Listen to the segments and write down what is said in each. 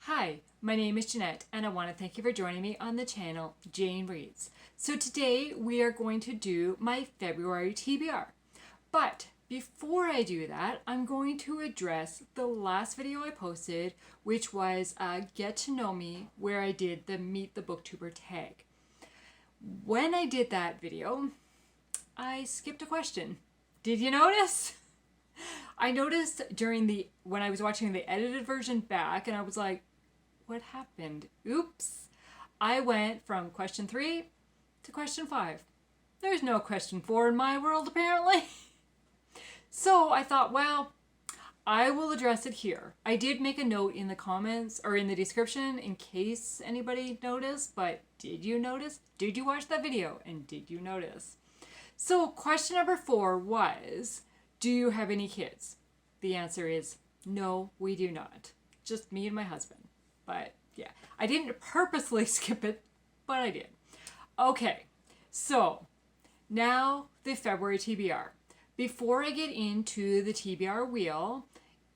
Hi, my name is Jeanette and I want to thank you for joining me on the channel Jane Reads. So today we are going to do my February TBR. But before I do that, I'm going to address the last video I posted, which was Get to Know Me, where I did the Meet the Booktuber tag. When I did that video, I skipped a question. Did you notice? I noticed when I was watching the edited version back, and I was like, what happened? Oops. I went from question 3 to question 5. There's no question 4 in my world, apparently. So I thought, well, I will address it here. I did make a note in the comments or in the description in case anybody noticed, but did you notice? Did you watch that video? And did you notice? So question number 4 was, do you have any kids? The answer is no, we do not. Just me and my husband. But yeah, I didn't purposely skip it, but I did. Okay, so now the February TBR. Before I get into the TBR wheel,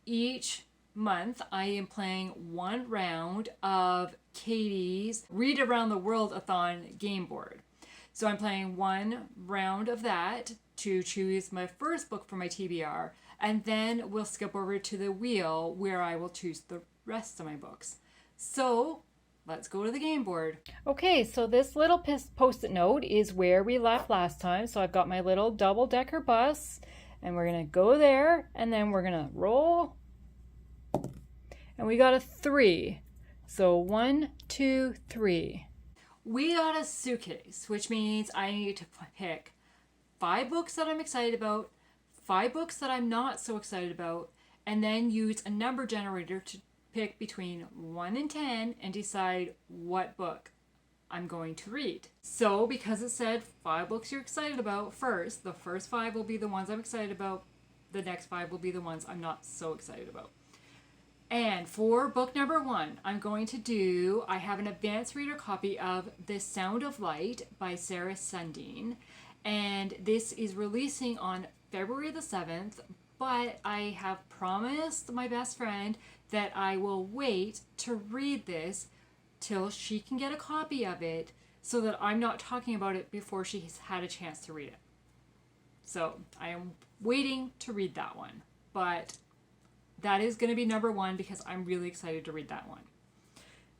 each month I am playing one round of Katie's Read Around the World-a-thon game board. So I'm playing one round of that to choose my first book for my TBR, and then we'll skip over to the wheel where I will choose the rest of my books. So let's go to the game board. Okay, so this little post-it note is where we left last time. So I've got my little double-decker bus, and we're going to go there, and then we're going to roll. And we got a 3. So 1, 2, 3. We got a suitcase, which means I need to pick 5 books that I'm excited about, 5 books that I'm not so excited about, and then use a number generator to pick between 1 and 10 and decide what book I'm going to read. So because it said 5 books you're excited about first, the first 5 will be the ones I'm excited about, the next 5 will be the ones I'm not so excited about. And for book number 1, I have an advanced reader copy of The Sound of Light by Sarah Sundin, and this is releasing on February the 7th, but I have promised my best friend that I will wait to read this till she can get a copy of it so that I'm not talking about it before she's had a chance to read it. So I am waiting to read that one, but that is going to be number 1 because I'm really excited to read that one.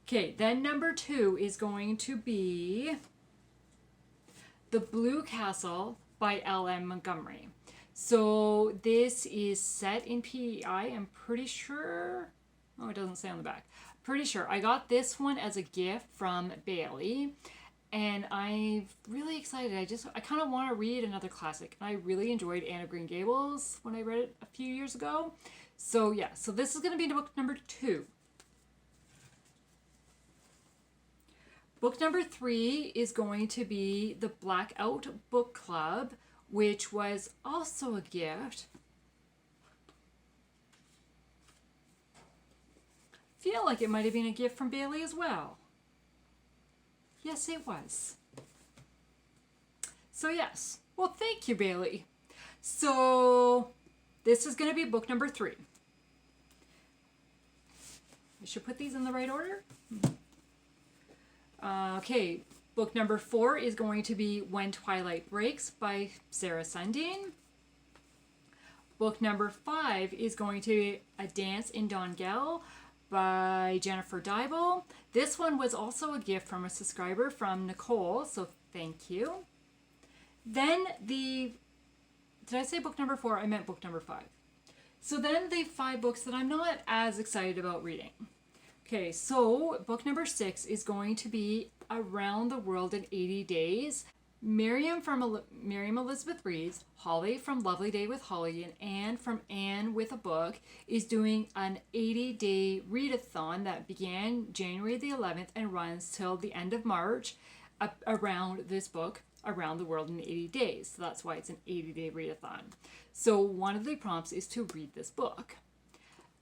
Okay, then number 2 is going to be The Blue Castle by L.M. Montgomery. So this is set in PEI, I'm pretty sure. Oh, it doesn't say on the back. Pretty sure. I got this one as a gift from Bailey, and I'm really excited. I kind of want to read another classic. I really enjoyed Anne of Green Gables when I read it a few years ago. So yeah, so this is going to be book number 2. Book number 3 is going to be The Blackout Book Club, which was also a gift. Feel like it might have been a gift from Bailey as well. Yes, it was. So yes, well, thank you, Bailey. So this is going to be book number 3. I should put these in the right order. Okay, book number 4 is going to be When Twilight Breaks by Sarah Sundin. Book number 5 is going to be A Dance in Dongel by Jennifer Dybel. This one was also a gift from a subscriber from Nicole, so thank you. Then did I say book number 4? I meant book number 5. So then the 5 books that I'm not as excited about reading. Okay, so book number 6 is going to be Around the World in 80 Days. Miriam Elizabeth Reads, Holly from Lovely Day with Holly, and Anne from Anne with a Book is doing an 80-day readathon that began January the 11th and runs till the end of March around this book, Around the World in 80 Days. So that's why it's an 80-day readathon. So one of the prompts is to read this book.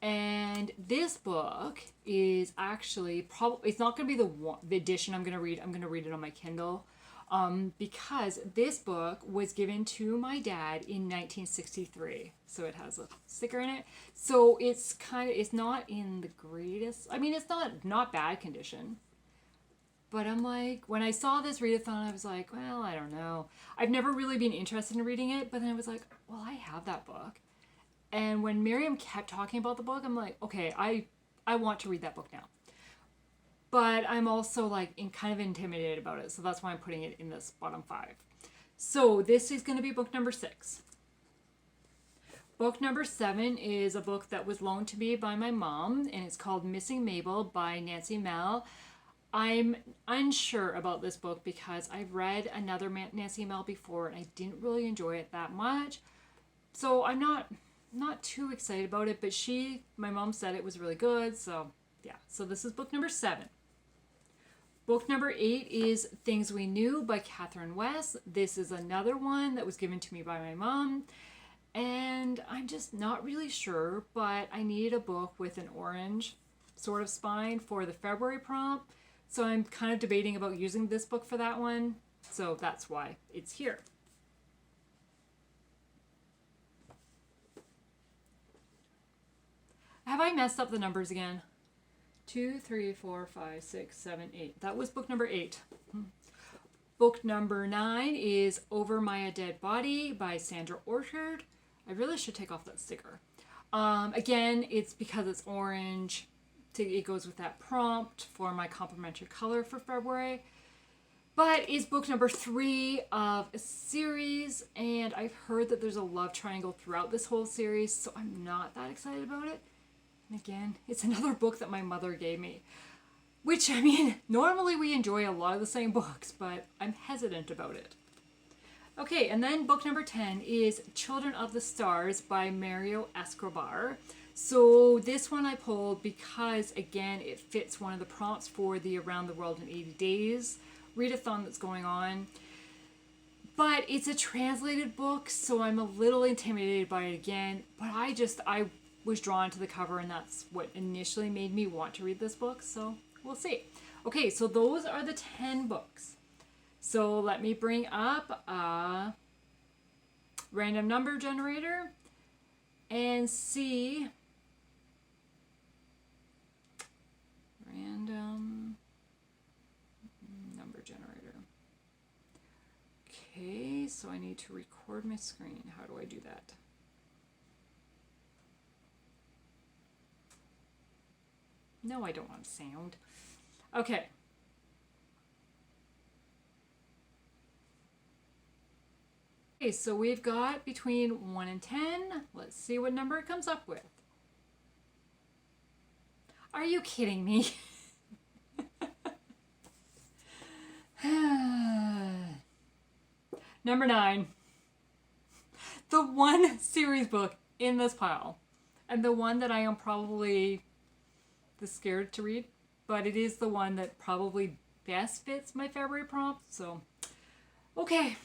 And this book is actually it's not going to be the edition I'm going to read. I'm going to read it on my Kindle. because this book was given to my dad in 1963. So it has a sticker in it. So it's not in the greatest, I mean, it's not bad condition. But I'm like, when I saw this readathon, I was like, well, I don't know. I've never really been interested in reading it, but then I was like, well, I have that book. And when Miriam kept talking about the book, I'm like, okay, I want to read that book now. But I'm also like kind of intimidated about it. So that's why I'm putting it in this bottom 5. So this is going to be book number 6. Book number 7 is a book that was loaned to me by my mom, and it's called Missing Mabel by Nancy Mel. I'm unsure about this book because I've read another Nancy Mel before and I didn't really enjoy it that much. So I'm not too excited about it, but my mom said it was really good. So yeah, so this is book number 7. Book number 8 is Things We Knew by Catherine West. This is another one that was given to me by my mom. And I'm just not really sure, but I needed a book with an orange sort of spine for the February prompt. So I'm kind of debating about using this book for that one. So that's why it's here. Have I messed up the numbers again? 2, 3, 4, 5, 6, 7, 8. That was book number 8. Book number 9 is Over My Dead Body by Sandra Orchard. I really should take off that sticker. Again, it's because it's orange. It goes with that prompt for my complementary color for February. But it's book number 3 of a series, and I've heard that there's a love triangle throughout this whole series, so I'm not that excited about it. And again, it's another book that my mother gave me, which, I mean, normally we enjoy a lot of the same books, but I'm hesitant about it. Okay, and then book number 10 is Children of the Stars by Mario Escobar. So this one I pulled because, again, it fits one of the prompts for the Around the World in 80 Days readathon that's going on. But it's a translated book, so I'm a little intimidated by it again. But I was drawn to the cover, and that's what initially made me want to read this book, so we'll see. Okay, so those are the 10 books. So let me bring up a random number generator and see. Random number generator. Okay, so I need to record my screen. How do I do that? No, I don't want sound. Okay. Okay, so we've got between 1 and 10. Let's see what number it comes up with. Are you kidding me? Number 9. The one series book in this pile. And the one that I am probably the scared to read. But it is the one that probably best fits my February prompt. So, okay.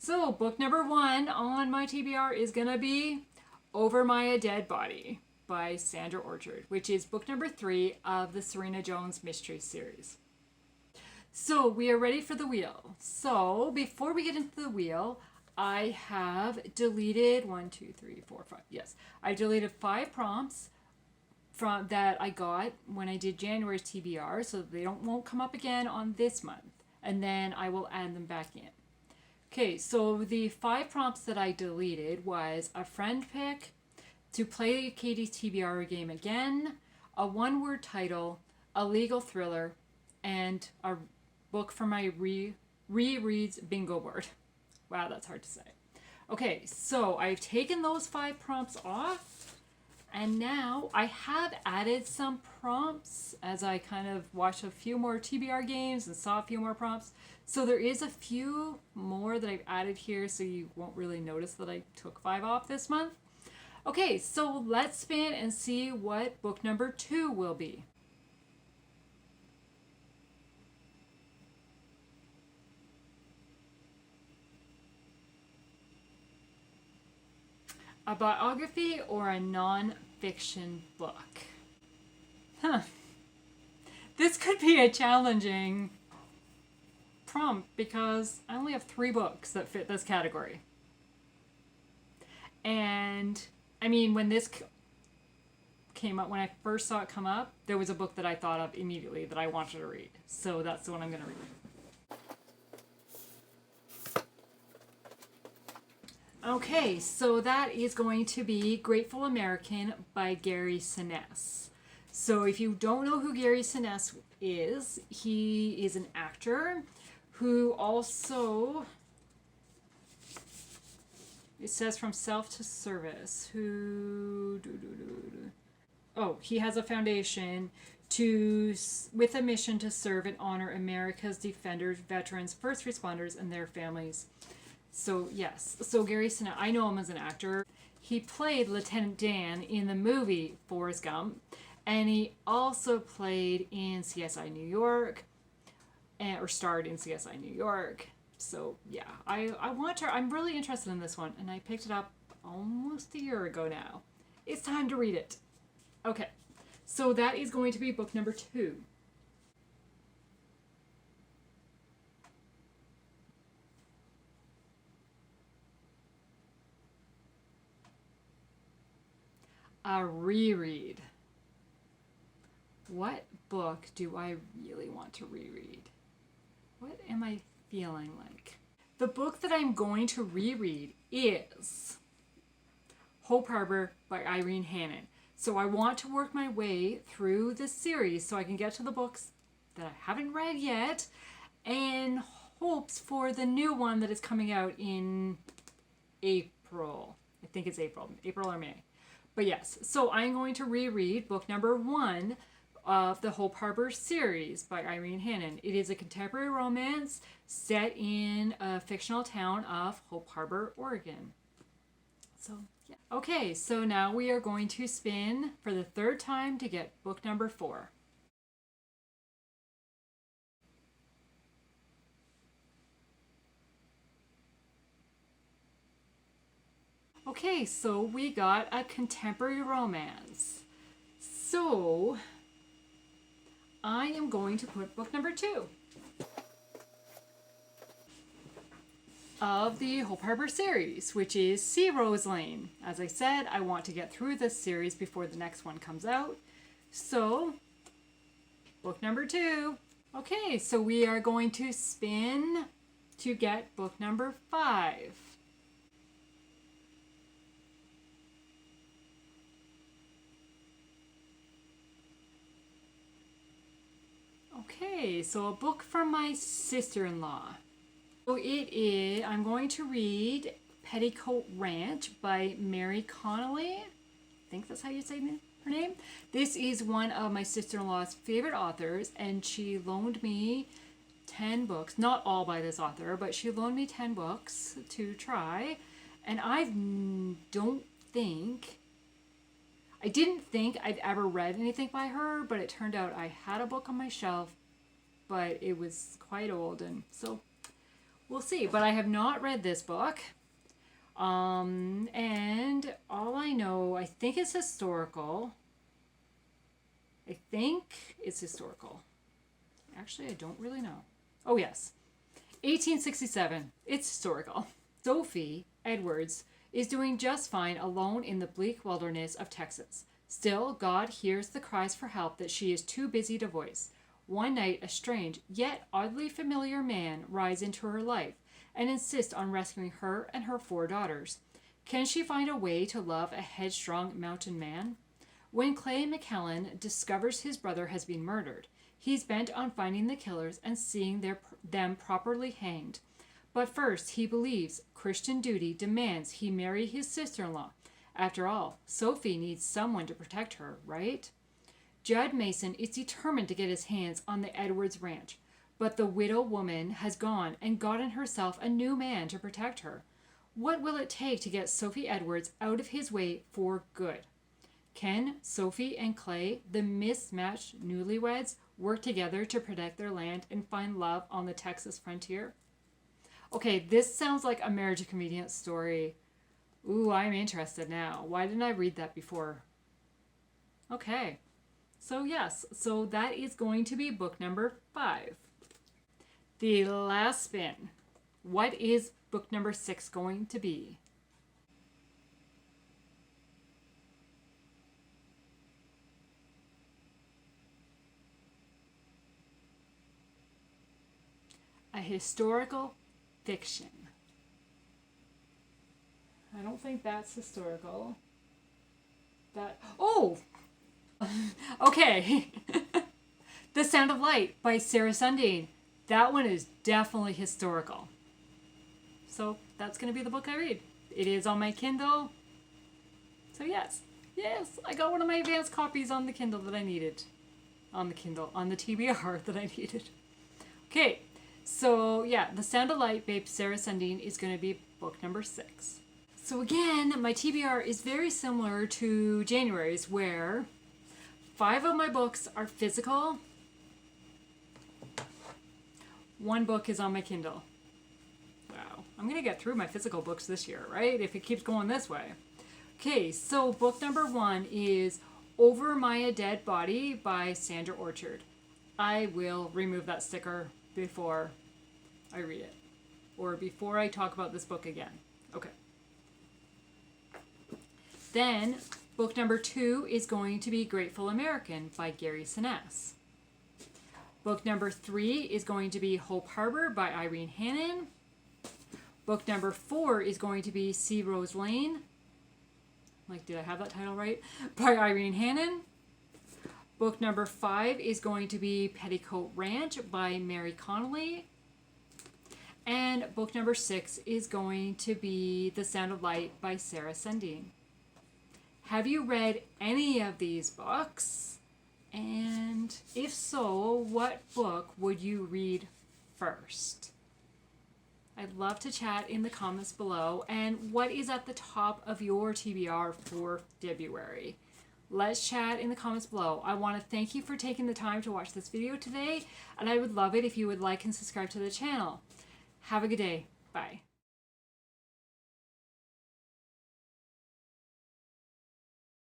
So, book number 1 on my TBR is going to be Over My Dead Body by Sandra Orchard, which is book number 3 of the Serena Jones Mystery Series. So, we are ready for the wheel. So, before we get into the wheel, I have deleted 1, 2, 3, 4, 5. Yes, I deleted 5 prompts from that I got when I did January's TBR, so they won't come up again on this month, and then I will add them back in. Okay, so the 5 prompts that I deleted was a friend pick, to play Katie's TBR game again, a one-word title, a legal thriller, and a book for my rereads bingo board. Wow, that's hard to say. Okay, so I've taken those 5 prompts off, and now I have added some prompts as I kind of watched a few more TBR games and saw a few more prompts. So there is a few more that I've added here, so you won't really notice that I took 5 off this month. Okay, so let's spin and see what book number 2 will be. A biography or a non-fiction book? Huh. This could be a challenging prompt because I only have 3 books that fit this category. And I mean, when this came up, when I first saw it come up, there was a book that I thought of immediately that I wanted to read. So that's the one I'm going to read. Okay, so that is going to be Grateful American by Gary Sinise. So if you don't know who Gary Sinise is, he is an actor who also, it says from self to service, he has a foundation with a mission to serve and honor America's defenders, veterans, first responders, and their families. So yes, so Gary Sinise, I know him as an actor. He played Lieutenant Dan in the movie Forrest Gump, and he also played in CSI New York, or starred in CSI New York. So yeah, I'm really interested in this one, and I picked it up almost a year ago now. It's time to read it. Okay, so that is going to be book number 2. A reread. What book do I really want to reread? What am I feeling like? The book that I'm going to reread is Hope Harbor by Irene Hannon. So I want to work my way through this series so I can get to the books that I haven't read yet, and hopes for the new one that is coming out in April. I think it's April or May. But yes, so I'm going to reread book number 1 of the Hope Harbor series by Irene Hannon. It is a contemporary romance set in a fictional town of Hope Harbor, Oregon. So, yeah. Okay, so now we are going to spin for the 3rd time to get book number 4. Okay, so we got a contemporary romance. So I am going to put book number 2 of the Hope Harbor series, which is Sea Rose Lane. As I said, I want to get through this series before the next one comes out. So, book number 2. Okay, so we are going to spin to get book number 5. Okay, so a book from my sister-in-law. So it is, I'm going to read Petticoat Ranch by Mary Connealy. I think that's how you say her name. This is one of my sister-in-law's favorite authors, and she loaned me 10 books. Not all by this author, but she loaned me 10 books to try. And I didn't think I'd ever read anything by her, but it turned out I had a book on my shelf, but it was quite old, and so we'll see. But I have not read this book. And all I know, I think it's historical. Actually, I don't really know. Oh, yes. 1867. It's historical. Sophie Edwards is doing just fine alone in the bleak wilderness of Texas. Still, God hears the cries for help that she is too busy to voice. One night, a strange, yet oddly familiar man rides into her life and insists on rescuing her and her 4 daughters. Can she find a way to love a headstrong mountain man? When Clay McKellen discovers his brother has been murdered, he's bent on finding the killers and seeing them properly hanged. But first, he believes Christian duty demands he marry his sister-in-law. After all, Sophie needs someone to protect her, right? Judd Mason is determined to get his hands on the Edwards ranch, but the widow woman has gone and gotten herself a new man to protect her. What will it take to get Sophie Edwards out of his way for good? Can Sophie and Clay, the mismatched newlyweds, work together to protect their land and find love on the Texas frontier? Okay, this sounds like a Marriage of Convenience story. Ooh, I'm interested now. Why didn't I read that before? Okay. So yes, so that is going to be book number 5. The last spin. What is book number 6 going to be? A historical fiction. I don't think that's historical. Oh! Okay. The Sound of Light by Sarah Sundin. That one is definitely historical. So that's going to be the book I read. It is on my Kindle. So yes, I got one of my advanced copies on the Kindle that I needed. On the TBR that I needed. Okay, so yeah, The Sound of Light by Sarah Sundin is going to be book number 6. So again, my TBR is very similar to January's, where 5 of my books are physical. 1 book is on my Kindle. Wow, I'm going to get through my physical books this year, right? If it keeps going this way. Okay, so book number 1 is Over My Dead Body by Sandra Orchard. I will remove that sticker before I read it, or before I talk about this book again. Okay. Then, book number 2 is going to be Grateful American by Gary Sinise. Book number 3 is going to be Hope Harbor by Irene Hannon. Book number 4 is going to be Sea Rose Lane. Did I have that title right? By Irene Hannon. Book number 5 is going to be Petticoat Ranch by Mary Connealy. And book number 6 is going to be The Sound of Light by Sarah Sundin. Have you read any of these books? And if so, what book would you read first? I'd love to chat in the comments below. And what is at the top of your TBR for February? Let's chat in the comments below. I want to thank you for taking the time to watch this video today, and I would love it if you would like and subscribe to the channel. Have a good day. Bye.